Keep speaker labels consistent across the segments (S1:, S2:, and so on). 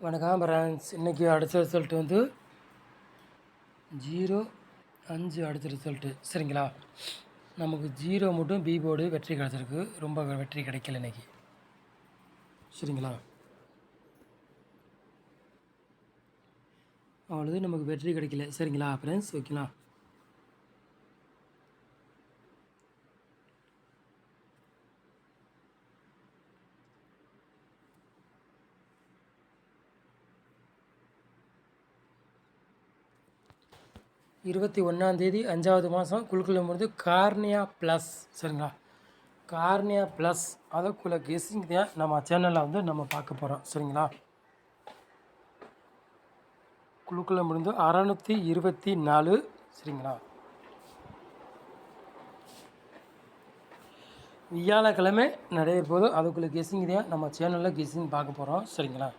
S1: வணக்கம் ஃப்ரெண்ட்ஸ். இன்றைக்கி அடுத்த ரிசல்ட் வந்து 0-5 அடுத்த ரிசல்ட்டு சரிங்களா. நமக்கு 0 மட்டும் பி போர்டு வெற்றி கிடச்சிருக்கு. ரொம்ப வெற்றி கிடைக்கல இன்றைக்கி சரிங்களா. அவ்வளோது நமக்கு வெற்றி கிடைக்கல சரிங்களா ஃப்ரெண்ட்ஸ். ஓகேங்களா. இருபத்தி 1 5வது மாதம் குழுக்குள்ள முடிஞ்சு கார்னியா ப்ளஸ் சரிங்களா. கார்னியா ப்ளஸ் அதுக்குள்ளே கெஸ்ஸிங் தான் நம்ம சேனலில் வந்து நம்ம பார்க்க போகிறோம் சரிங்களா. குழுக்குள்ள முடிந்து 624 சரிங்களா. வியாழக்கிழமை நடைபெற போது அதுக்குள்ளே கெஸ்ஸிங் தான் நம்ம சேனலில் கெஸ்ஸிங் பார்க்க போகிறோம் சரிங்களா.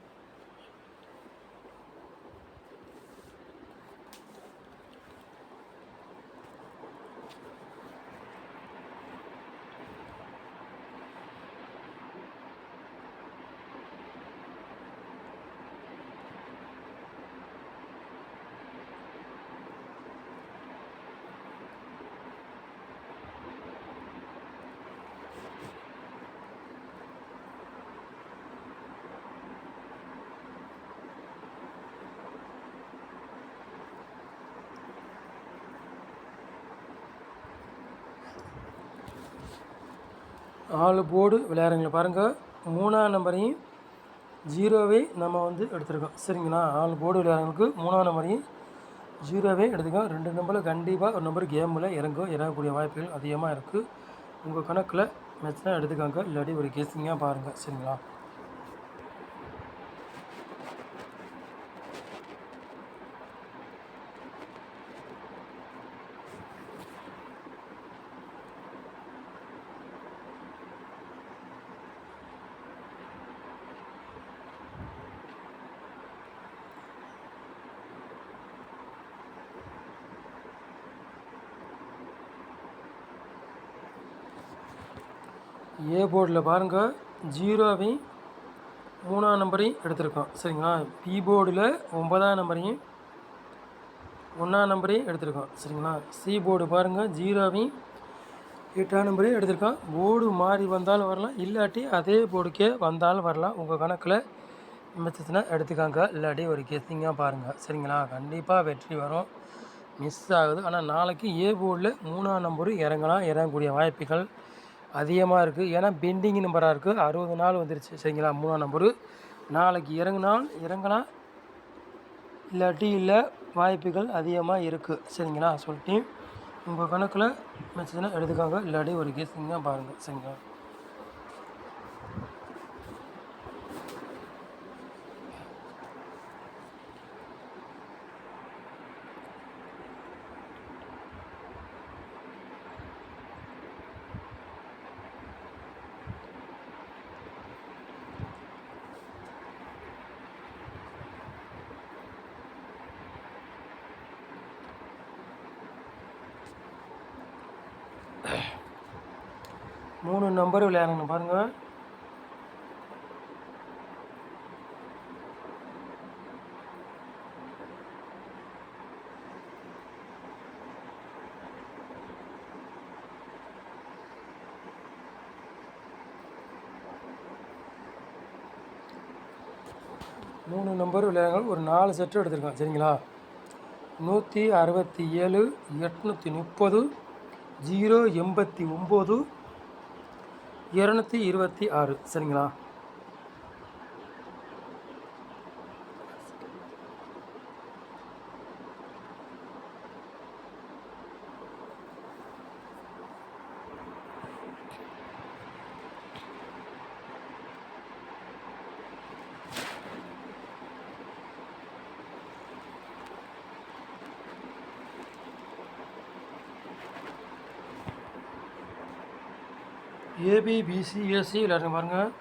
S1: ஆள் போர்டு விளையாடுறீங்களா பாருங்கள். 3ஆம் நம்பரையும் 0வே நம்ம வந்து எடுத்துருக்கோம் சரிங்களா. ஆள் போர்டு விளையாடுறவங்களுக்கு 3ஆம் நம்பரையும் 0வே எடுத்துக்கோம். 2 நம்பரில் கண்டிப்பாக ஒரு நம்பர் கேமில் இறங்கக்கூடிய வாய்ப்புகள் அதிகமாக இருக்குது. உங்கள் கணக்கில் மேட்ச்னா எடுத்துக்காங்க, இல்லாட்டி ஒரு கெஸ்ஸிங்காக பாருங்கள் சரிங்களா. ஏ போர்டில் பாருங்கள் 0வையும் 3ஆம் நம்பரையும் எடுத்திருக்கோம் சரிங்களா. பி போர்டில் 9ஆம் நம்பரையும் 1ஆம் நம்பரையும் எடுத்திருக்கோம் சரிங்களா. சி போர்டு பாருங்கள் 0வையும் 8ஆம் நம்பரையும் எடுத்திருக்கோம். போர்டு மாறி வந்தாலும் வரலாம், இல்லாட்டி அதே போர்டுக்கே வந்தாலும் வரலாம். உங்கள் கணக்கில் மிச்சத்துனா எடுத்துக்காங்க, இல்லாட்டி ஒரு கெஸ்ஸிங்காக பாருங்கள் சரிங்களா. கண்டிப்பாக வெற்றி வரும். மிஸ் ஆகுது. ஆனால் நாளைக்கு ஏ போர்டில் 3ஆம் நம்பரு இறங்கக்கூடிய வாய்ப்புகள் அதிகமாக இருக்குது. ஏன்னா பெண்டிங் நம்பராக இருக்குது. 60 நாள் வந்துருச்சு சரிங்களா. 3ஆம் நம்பரு நாளைக்கு இறங்கலாம், இல்லாட்டி இல்லை, வாய்ப்புகள் அதிகமாக இருக்குது சரிங்களா. சொல்லிட்டு உங்கள் கணக்கில் மெச்சதுன்னா எடுத்துக்காங்க, இல்லாட்டி ஒரு கெஸ்ஸிங்காக பாருங்கள் சரிங்களா. மூணு நம்பர் விளையாடணும் பாருங்கள். மூணு நம்பர் விளையாடுங்க. ஒரு 4 செட்டு எடுத்துருக்கோம் சரிங்களா. 167 830 089 226 சரிங்களா. ஏபிபிசிஎஸ்சி விளையாடுங்க பாருங்கள்.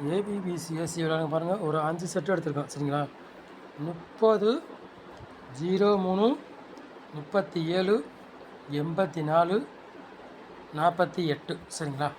S1: ஏபிபிசிஎஸ்சி விளையாடுங்க பாருங்கள். ஒரு 5 செட்டு எடுத்திருக்கோம் சரிங்களா. 30, 03, 37, 84, 48 சரிங்களா.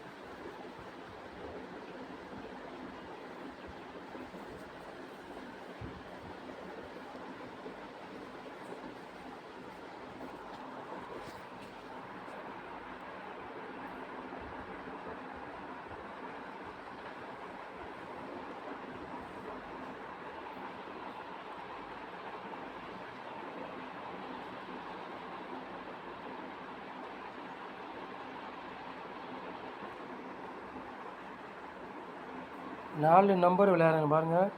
S1: நாலு நம்பர் விளையாடுங்க பாருங்கள்.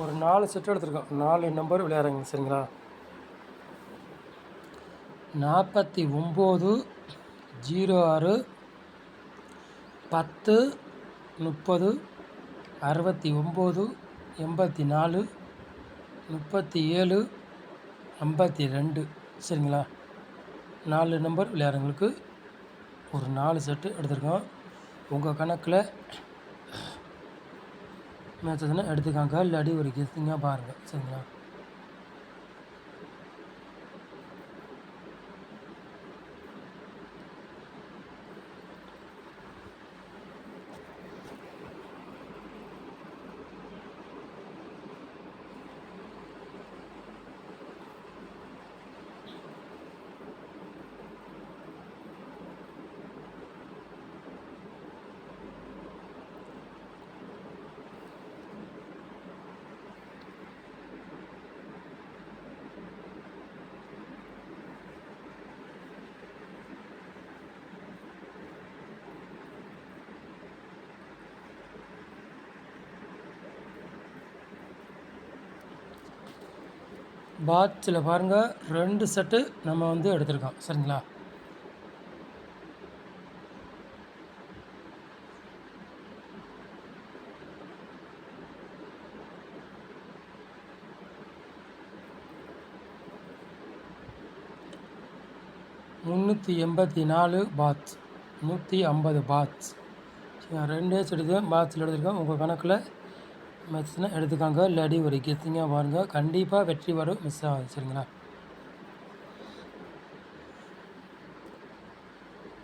S1: ஒரு 4 செட்டு எடுத்திருக்கோம். 4 நம்பர் விளையாடுங்க சரிங்களா. 49, 06, 10, 30, 69, 84, 37, 52 சரிங்களா. 4 நம்பர் விளையாடுறவங்களுக்கு ஒரு 4 செட்டு எடுத்திருக்கோம். உங்கள் கணக்கில் மேட்சஸ்னா எடுத்துக்காங்க, இல்லாட்டி ஒரு கெஸ்டிங்காக பாருங்கள் சரிங்களா. பாட்ஸில் பாருங்கள் 2 செட்டு நம்ம வந்து எடுத்திருக்கோம் சரிங்களா. $384 பாட்ஸ், 150 பாட்ஸ். 2 செட்டு பாட்ஸில் எடுத்திருக்கோம். உங்கள் கணக்கில் மேட்ச்னால் எடுத்துக்காங்க, இல்லாட்டி ஒரு கெஸ்டிங்காக பாருங்கள். கண்டிப்பாக வெற்றி வரும், மிஸ் ஆகாது சரிங்களா.